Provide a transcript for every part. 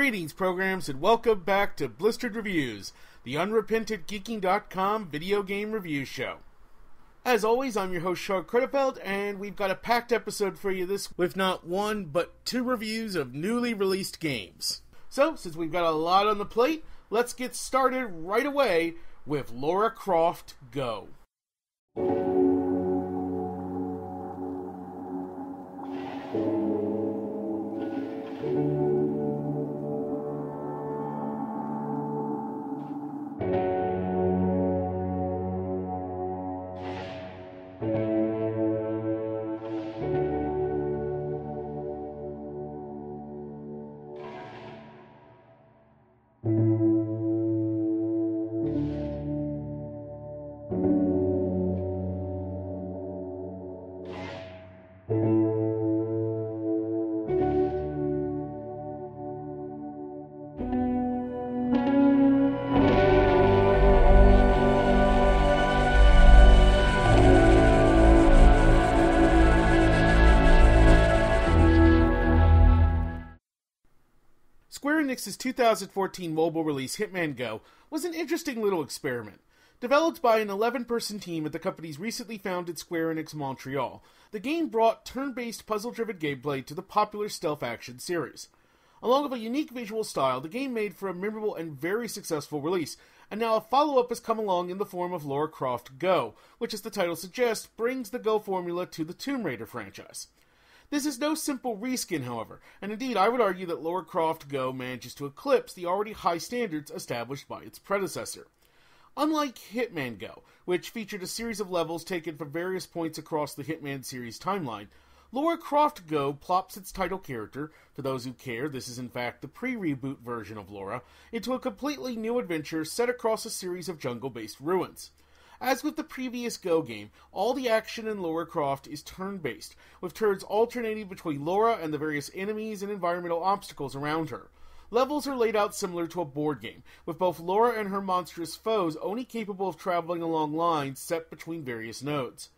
Greetings, programs, and welcome back to Blistered Reviews, the unrepentantgeeking.com video game review show. As always, I'm your host, Shaun, and we've got a packed episode for you this with not one, but two reviews of newly released games. So, since we've got a lot on the plate, let's get started right away with Lara Croft Go. Square Enix's 2014 mobile release Hitman Go was an interesting little experiment. Developed by an 11-person team at the company's recently founded Square Enix Montreal, the game brought turn-based puzzle-driven gameplay to the popular stealth action series. Along with a unique visual style, the game made for a memorable and very successful release, and now a follow-up has come along in the form of Lara Croft Go, which, as the title suggests, brings the Go formula to the Tomb Raider franchise. This is no simple reskin, however, and indeed I would argue that Lara Croft Go manages to eclipse the already high standards established by its predecessor. Unlike Hitman Go, which featured a series of levels taken from various points across the Hitman series timeline, Lara Croft Go plops its title character, for those who care, this is in fact the pre-reboot version of Lara, into a completely new adventure set across a series of jungle-based ruins. As with the previous Go game, all the action in Lara Croft is turn-based, with turns alternating between Lara and the various enemies and environmental obstacles around her. Levels are laid out similar to a board game, with both Lara and her monstrous foes only capable of traveling along lines set between various nodes.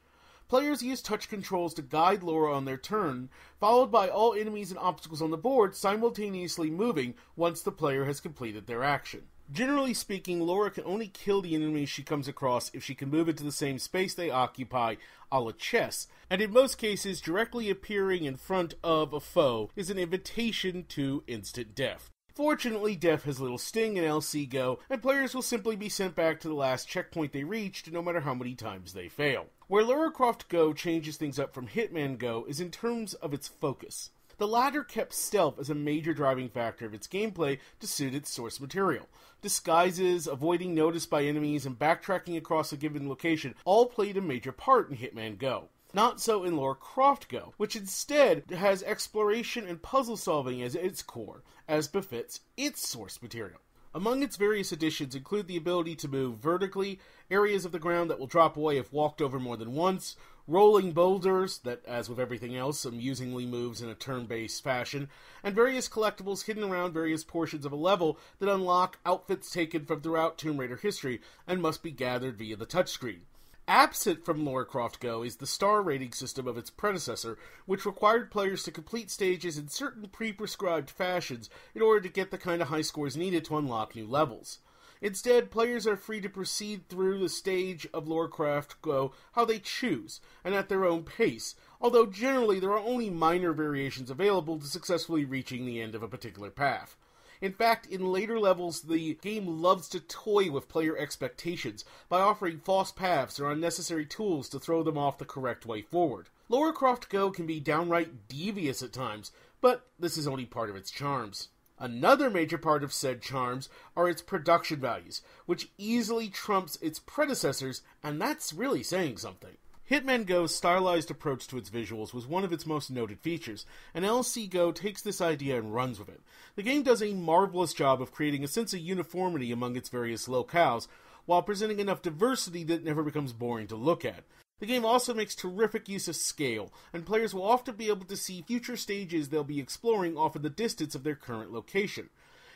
Players use touch controls to guide Lara on their turn, followed by all enemies and obstacles on the board simultaneously moving once the player has completed their action. Generally speaking, Lara can only kill the enemies she comes across if she can move into the same space they occupy, a la chess, and in most cases, directly appearing in front of a foe is an invitation to instant death. Fortunately, death has little sting in LC Go, and players will simply be sent back to the last checkpoint they reached, no matter how many times they fail. Where Lara Croft Go changes things up from Hitman Go is in terms of its focus. The latter kept stealth as a major driving factor of its gameplay to suit its source material. Disguises, avoiding notice by enemies, and backtracking across a given location all played a major part in Hitman Go. Not so in Lara Croft Go, which instead has exploration and puzzle solving as its core, as befits its source material. Among its various additions include the ability to move vertically, areas of the ground that will drop away if walked over more than once, rolling boulders that, as with everything else, amusingly moves in a turn-based fashion, and various collectibles hidden around various portions of a level that unlock outfits taken from throughout Tomb Raider history and must be gathered via the touchscreen. Absent from Lara Croft Go is the star rating system of its predecessor, which required players to complete stages in certain pre-prescribed fashions in order to get the kind of high scores needed to unlock new levels. Instead, players are free to proceed through the stage of Lara Croft Go how they choose, and at their own pace, although generally there are only minor variations available to successfully reaching the end of a particular path. In fact, in later levels, the game loves to toy with player expectations by offering false paths or unnecessary tools to throw them off the correct way forward. Lara Croft Go can be downright devious at times, but this is only part of its charms. Another major part of said charms are its production values, which easily trumps its predecessors, and that's really saying something. Hitman Go's stylized approach to its visuals was one of its most noted features, and LC Go takes this idea and runs with it. The game does a marvelous job of creating a sense of uniformity among its various locales, while presenting enough diversity that it never becomes boring to look at. The game also makes terrific use of scale, and players will often be able to see future stages they'll be exploring off in the distance of their current location.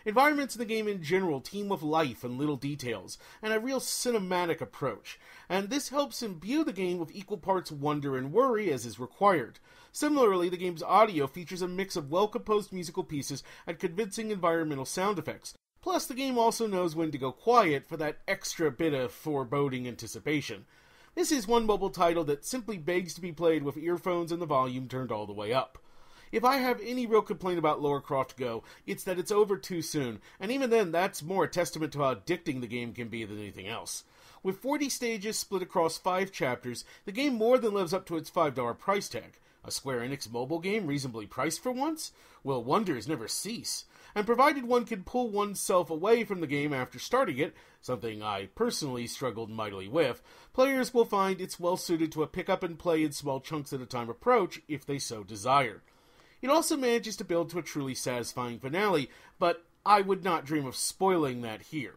Environments in the game in general teem with life and little details, and a real cinematic approach, and this helps imbue the game with equal parts wonder and worry as is required. Similarly, the game's audio features a mix of well-composed musical pieces and convincing environmental sound effects. Plus, the game also knows when to go quiet for that extra bit of foreboding anticipation. This is one mobile title that simply begs to be played with earphones and the volume turned all the way up. If I have any real complaint about Lara Croft Go, it's that it's over too soon, and even then, that's more a testament to how addicting the game can be than anything else. With 40 stages split across 5 chapters, the game more than lives up to its $5 price tag. A Square Enix mobile game reasonably priced for once? Well, wonders never cease. And provided one can pull oneself away from the game after starting it, something I personally struggled mightily with, players will find it's well suited to a pick up and play in small chunks at a time approach if they so desire. It also manages to build to a truly satisfying finale, but I would not dream of spoiling that here.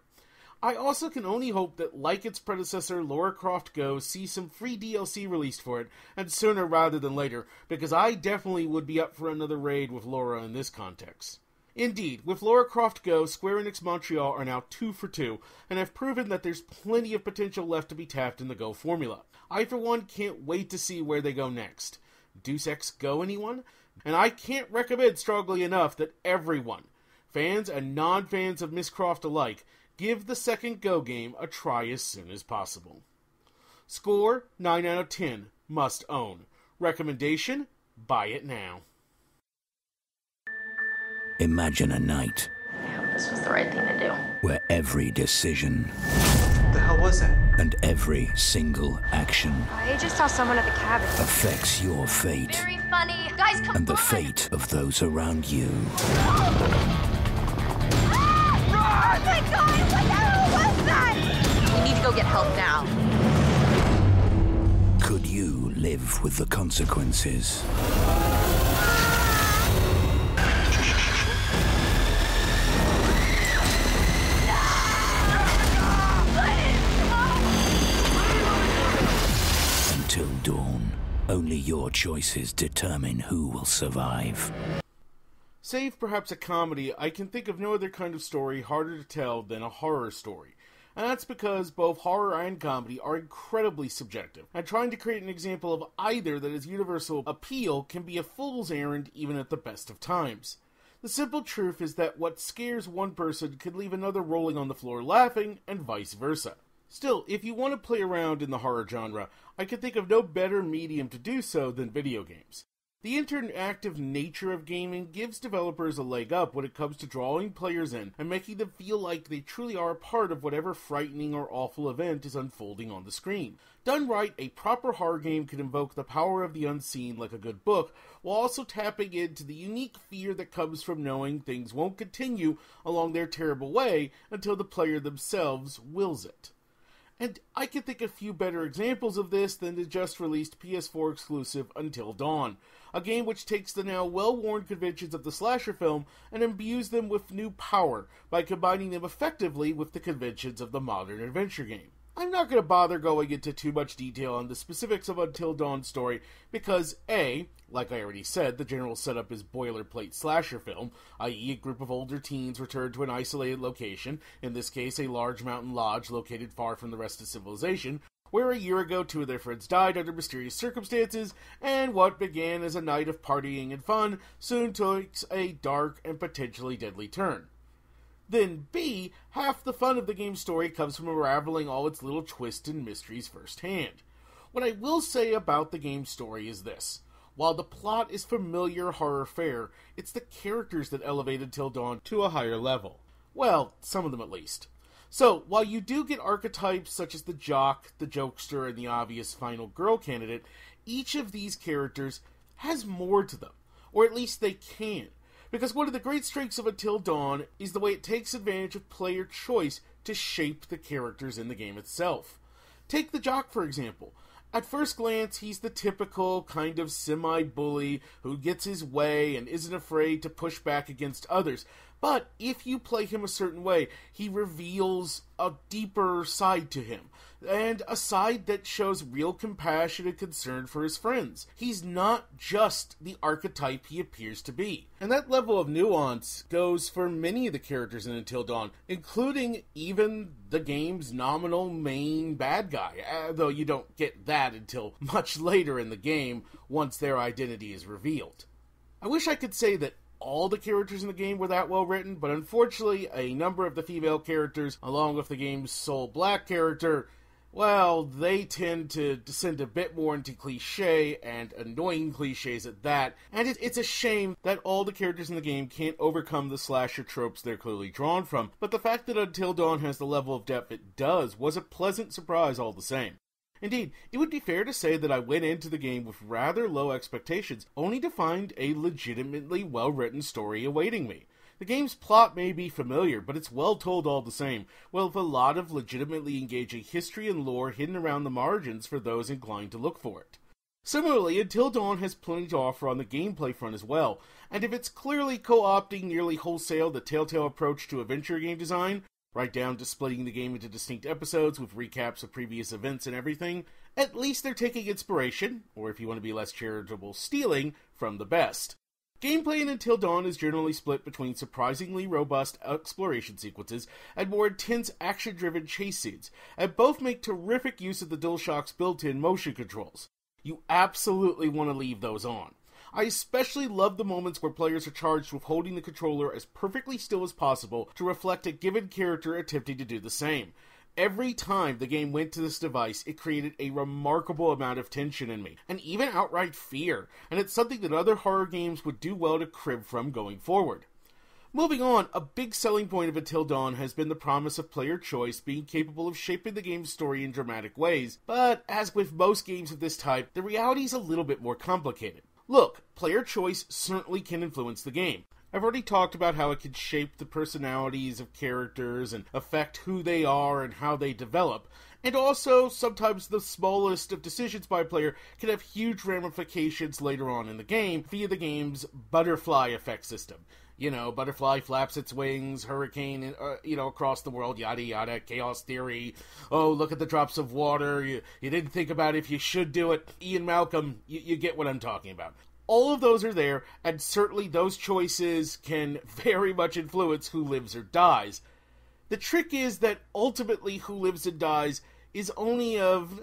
I also can only hope that, like its predecessor, Lara Croft Go sees some free DLC released for it, and sooner rather than later, because I definitely would be up for another raid with Lara in this context. Indeed, with Lara Croft Go, Square Enix Montreal are now 2 for 2, and have proven that there's plenty of potential left to be tapped in the Go formula. I, for one, can't wait to see where they go next. Deus Ex Go, anyone? And I can't recommend strongly enough that everyone, fans and non-fans of Miss Croft alike, give the second Go game a try as soon as possible. Score, 9 out of 10. Must own. Recommendation, buy it now. Imagine a night This was the right thing to do. where every decision What the hell was that? and every single action I just saw someone at the cabin. affects your fate Very funny. Guys, come and the on! fate of those around you. Oh my god, what the hell was that? We need to go get help now. Could you live with the consequences? Until dawn, only your choices determine who will survive. Save perhaps a comedy, I can think of no other kind of story harder to tell than a horror story. And that's because both horror and comedy are incredibly subjective, and trying to create an example of either that has universal appeal can be a fool's errand even at the best of times. The simple truth is that what scares one person could leave another rolling on the floor laughing, and vice versa. Still, if you want to play around in the horror genre, I can think of no better medium to do so than video games. The interactive nature of gaming gives developers a leg up when it comes to drawing players in and making them feel like they truly are a part of whatever frightening or awful event is unfolding on the screen. Done right, a proper horror game can invoke the power of the unseen like a good book, while also tapping into the unique fear that comes from knowing things won't continue along their terrible way until the player themselves wills it. And I can think of few better examples of this than the just-released PS4 exclusive Until Dawn, a game which takes the now well-worn conventions of the slasher film and imbues them with new power by combining them effectively with the conventions of the modern adventure game. I'm not going to bother going into too much detail on the specifics of Until Dawn's story because A, like I already said, the general setup is boilerplate slasher film, i.e. a group of older teens return to an isolated location, in this case a large mountain lodge located far from the rest of civilization, where a year ago 2 of their friends died under mysterious circumstances, and what began as a night of partying and fun soon takes a dark and potentially deadly turn. Then B, half the fun of the game's story comes from unraveling all its little twists and mysteries firsthand. What I will say about the game's story is this. While the plot is familiar horror fare, it's the characters that elevate Until Dawn to a higher level. Well, some of them at least. So, while you do get archetypes such as the jock, the jokester, and the obvious final girl candidate, each of these characters has more to them. Or at least they can. Because one of the great strengths of Until Dawn is the way it takes advantage of player choice to shape the characters in the game itself. Take the jock, for example. At first glance, he's the typical kind of semi-bully who gets his way and isn't afraid to push back against others, But if you play him a certain way, he reveals a deeper side to him, and a side that shows real compassion and concern for his friends. He's not just the archetype he appears to be. And that level of nuance goes for many of the characters in Until Dawn, including even the game's nominal main bad guy, though you don't get that until much later in the game, once their identity is revealed. I wish I could say that all the characters in the game were that well written, but unfortunately, a number of the female characters, along with the game's sole black character, well, they tend to descend a bit more into cliche, and annoying cliches at that, and it's a shame that all the characters in the game can't overcome the slasher tropes they're clearly drawn from, but the fact that Until Dawn has the level of depth it does was a pleasant surprise all the same. Indeed, it would be fair to say that I went into the game with rather low expectations, only to find a legitimately well-written story awaiting me. The game's plot may be familiar, but it's well told all the same, with a lot of legitimately engaging history and lore hidden around the margins for those inclined to look for it. Similarly, Until Dawn has plenty to offer on the gameplay front as well, and if it's clearly co-opting nearly wholesale the Telltale approach to adventure game design, right down to splitting the game into distinct episodes with recaps of previous events and everything, at least they're taking inspiration, or if you want to be less charitable, stealing, from the best. Gameplay in Until Dawn is generally split between surprisingly robust exploration sequences and more intense action-driven chase scenes, and both make terrific use of the DualShock's built-in motion controls. You absolutely want to leave those on. I especially love the moments where players are charged with holding the controller as perfectly still as possible to reflect a given character attempting to do the same. Every time the game went to this device, it created a remarkable amount of tension in me, and even outright fear, and it's something that other horror games would do well to crib from going forward. Moving on, a big selling point of Until Dawn has been the promise of player choice being capable of shaping the game's story in dramatic ways, but as with most games of this type, the reality is a little bit more complicated. Look, player choice certainly can influence the game. I've already talked about how it can shape the personalities of characters and affect who they are and how they develop, and also sometimes the smallest of decisions by a player can have huge ramifications later on in the game via the game's butterfly effect system. You know, butterfly flaps its wings, hurricane, across the world, yada yada, chaos theory. Oh, look at the drops of water. You didn't think about if you should do it. Ian Malcolm, you get what I'm talking about. All of those are there, and certainly those choices can very much influence who lives or dies. The trick is that ultimately who lives and dies is only of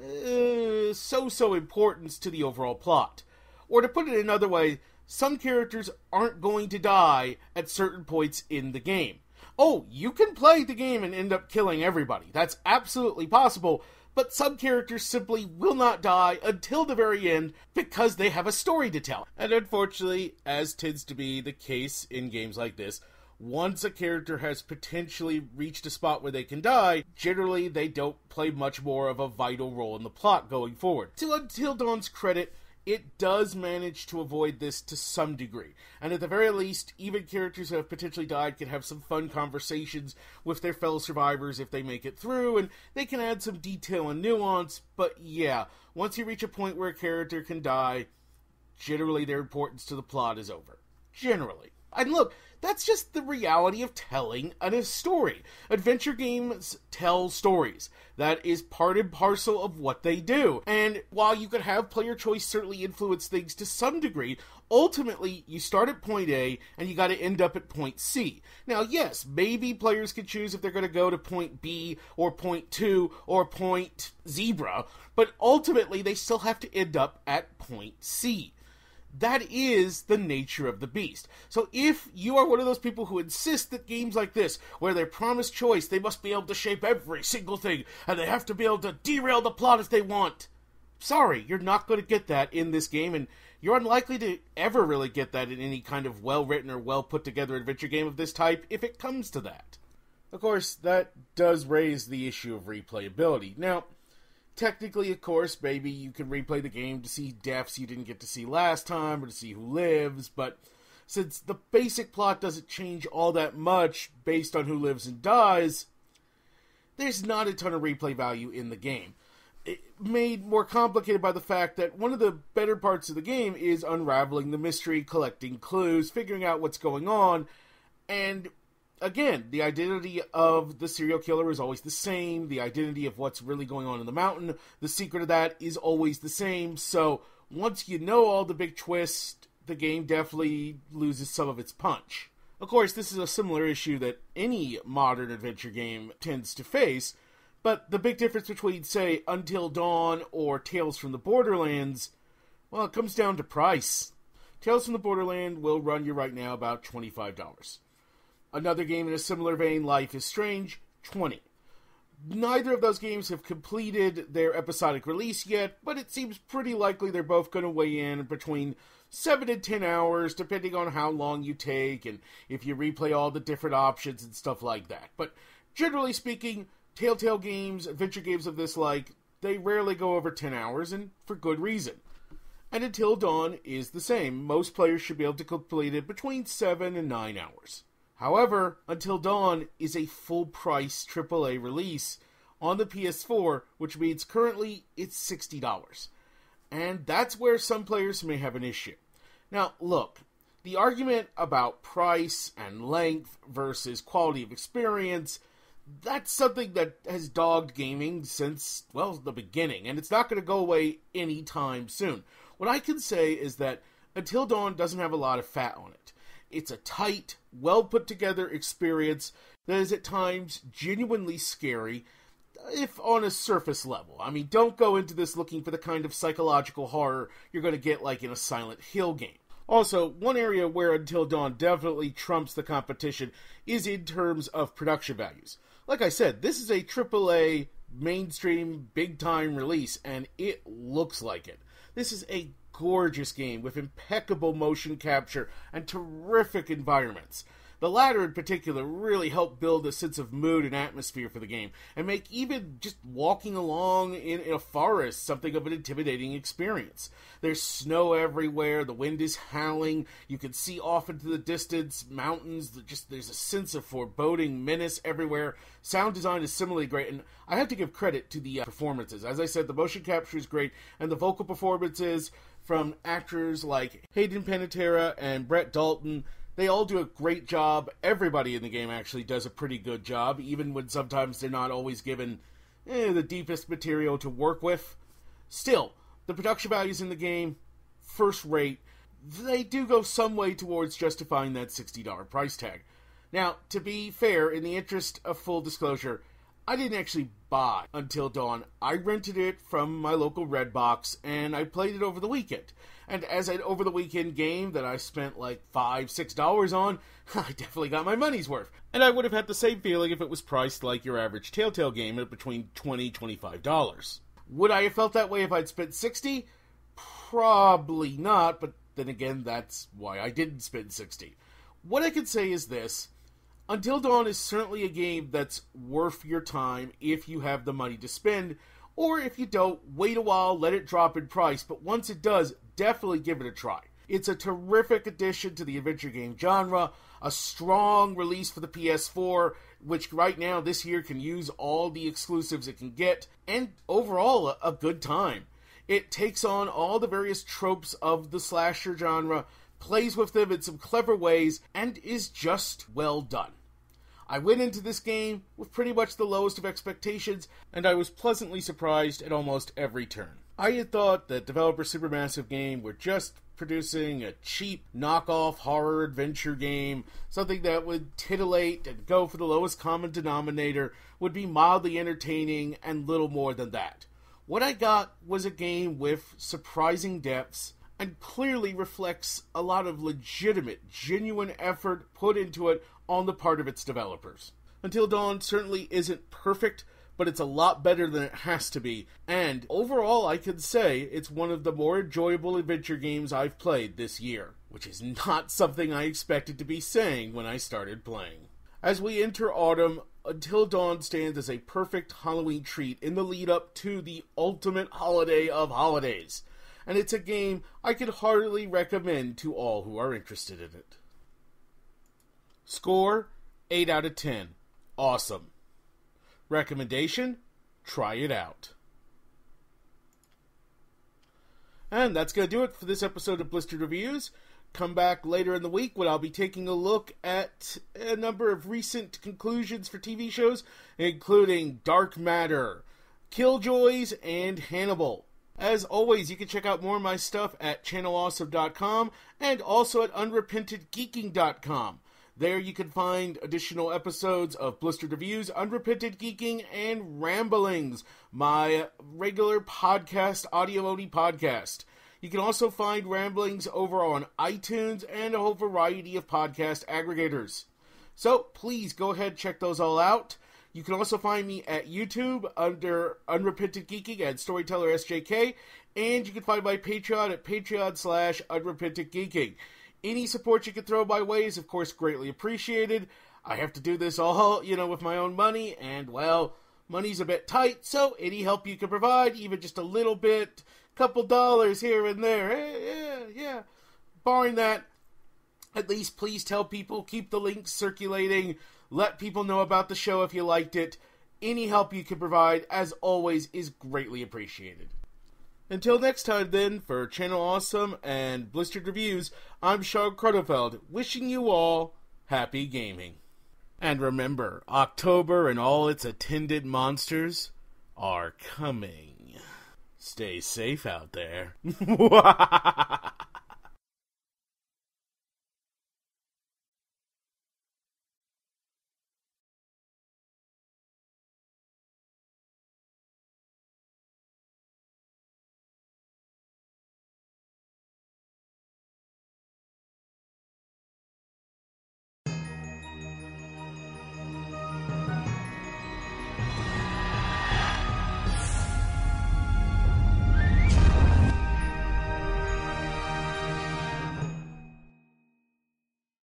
so-so importance to the overall plot. Or to put it another way, some characters aren't going to die at certain points in the game. Oh, you can play the game and end up killing everybody. That's absolutely possible, but some characters simply will not die until the very end because they have a story to tell. And unfortunately, as tends to be the case in games like this, once a character has potentially reached a spot where they can die, generally they don't play much more of a vital role in the plot going forward. To Until Dawn's credit, it does manage to avoid this to some degree, and at the very least, even characters who have potentially died can have some fun conversations with their fellow survivors if they make it through, and they can add some detail and nuance, but yeah, once you reach a point where a character can die, generally their importance to the plot is over. Generally. And look, that's just the reality of telling a story. Adventure games tell stories. That is part and parcel of what they do. And while you could have player choice certainly influence things to some degree, ultimately you start at point A and you got to end up at point C. Now, yes, maybe players can choose if they're going to go to point B or point 2 or point Zebra, but ultimately they still have to end up at point C. That is the nature of the beast. So if you are one of those people who insist that games like this, where they're promised choice, they must be able to shape every single thing, and they have to be able to derail the plot if they want, sorry, you're not going to get that in this game, and you're unlikely to ever really get that in any kind of well-written or well-put-together adventure game of this type, if it comes to that. Of course, that does raise the issue of replayability. Now, technically, of course, maybe you can replay the game to see deaths you didn't get to see last time, or to see who lives, but since the basic plot doesn't change all that much based on who lives and dies, there's not a ton of replay value in the game. It made more complicated by the fact that one of the better parts of the game is unraveling the mystery, collecting clues, figuring out what's going on, and again, the identity of the serial killer is always the same. The identity of what's really going on in the mountain, the secret of that is always the same. So once you know all the big twists, the game definitely loses some of its punch. Of course, this is a similar issue that any modern adventure game tends to face, but the big difference between, say, Until Dawn or Tales from the Borderlands, well, it comes down to price. Tales from the Borderland will run you right now about $25. Another game in a similar vein, Life is Strange, $20. Neither of those games have completed their episodic release yet, but it seems pretty likely they're both going to weigh in between 7 and 10 hours, depending on how long you take and if you replay all the different options and stuff like that. But generally speaking, Telltale games, adventure games of this like, they rarely go over 10 hours, and for good reason. And Until Dawn is the same. Most players should be able to complete it between 7 and 9 hours. However, Until Dawn is a full-price AAA release on the PS4, which means currently it's $60. And that's where some players may have an issue. Now, look, the argument about price and length versus quality of experience, that's something that has dogged gaming since, well, the beginning, and it's not going to go away anytime soon. What I can say is that Until Dawn doesn't have a lot of fat on it. It's a tight, well-put-together experience that is at times genuinely scary, if on a surface level. I mean, don't go into this looking for the kind of psychological horror you're going to get like in a Silent Hill game. Also, one area where Until Dawn definitely trumps the competition is in terms of production values. Like I said, this is a AAA, mainstream, big-time release, and it looks like it. This is a gorgeous game with impeccable motion capture and terrific environments. The latter in particular really helped build a sense of mood and atmosphere for the game, and make even just walking along in a forest something of an intimidating experience. There's snow everywhere, the wind is howling, you can see off into the distance, mountains, there's a sense of foreboding menace everywhere. Sound design is similarly great, and I have to give credit to the performances. As I said, the motion capture is great, and the vocal performances from actors like Hayden Panettiere and Brett Dalton, they all do a great job. Everybody in the game actually does a pretty good job, even when sometimes they're not always given the deepest material to work with. Still, the production values in the game, first rate, they do go some way towards justifying that $60 price tag. Now, to be fair, in the interest of full disclosure, I didn't actually buy Until Dawn. I rented it from my local Redbox, and I played it over the weekend. And as an over-the-weekend game that I spent like $5, $6 on, I definitely got my money's worth. And I would have had the same feeling if it was priced like your average Telltale game at between $20, $25. Would I have felt that way if I'd spent $60? Probably not, but then again, that's why I didn't spend $60. What I can say is this: Until Dawn is certainly a game that's worth your time if you have the money to spend, or if you don't, wait a while, let it drop in price, but once it does, definitely give it a try. It's a terrific addition to the adventure game genre, a strong release for the PS4, which right now this year can use all the exclusives it can get, and overall a good time. It takes on all the various tropes of the slasher genre, plays with them in some clever ways, and is just well done. I went into this game with pretty much the lowest of expectations, and I was pleasantly surprised at almost every turn. I had thought that developer Supermassive Game were just producing a cheap knockoff horror adventure game, something that would titillate and go for the lowest common denominator, would be mildly entertaining, and little more than that. What I got was a game with surprising depths, and clearly reflects a lot of legitimate, genuine effort put into it on the part of its developers. Until Dawn certainly isn't perfect, but it's a lot better than it has to be, and overall I can say it's one of the more enjoyable adventure games I've played this year, which is not something I expected to be saying when I started playing. As we enter autumn, Until Dawn stands as a perfect Halloween treat in the lead up to the ultimate holiday of holidays, and it's a game I could heartily recommend to all who are interested in it. Score, 8 out of 10. Awesome. Recommendation, try it out. And that's going to do it for this episode of Blistered Reviews. Come back later in the week when I'll be taking a look at a number of recent conclusions for TV shows, including Dark Matter, Killjoys, and Hannibal. As always, you can check out more of my stuff at channelawesome.com and also at unrepentedgeeking.com. There you can find additional episodes of Blistered Reviews, Unrepented Geeking, and Ramblings, my regular podcast, audio-only podcast. You can also find Ramblings over on iTunes and a whole variety of podcast aggregators. So please go ahead and check those all out. You can also find me at YouTube under Unrepented Geeking and Storyteller SJK, and you can find my Patreon at patreon.com/unrepentedgeeking. Any support you can throw my way is, of course, greatly appreciated. I have to do this all, with my own money, and, well, money's a bit tight, so any help you can provide, even just a little bit, couple dollars here and there, yeah. Barring that, at least please tell people, keep the links circulating, let people know about the show if you liked it. Any help you can provide, as always, is greatly appreciated. Until next time, then, for Channel Awesome and Blistered Reviews, I'm Shaun Cronenfeld, wishing you all happy gaming. And remember, October and all its attendant monsters are coming. Stay safe out there.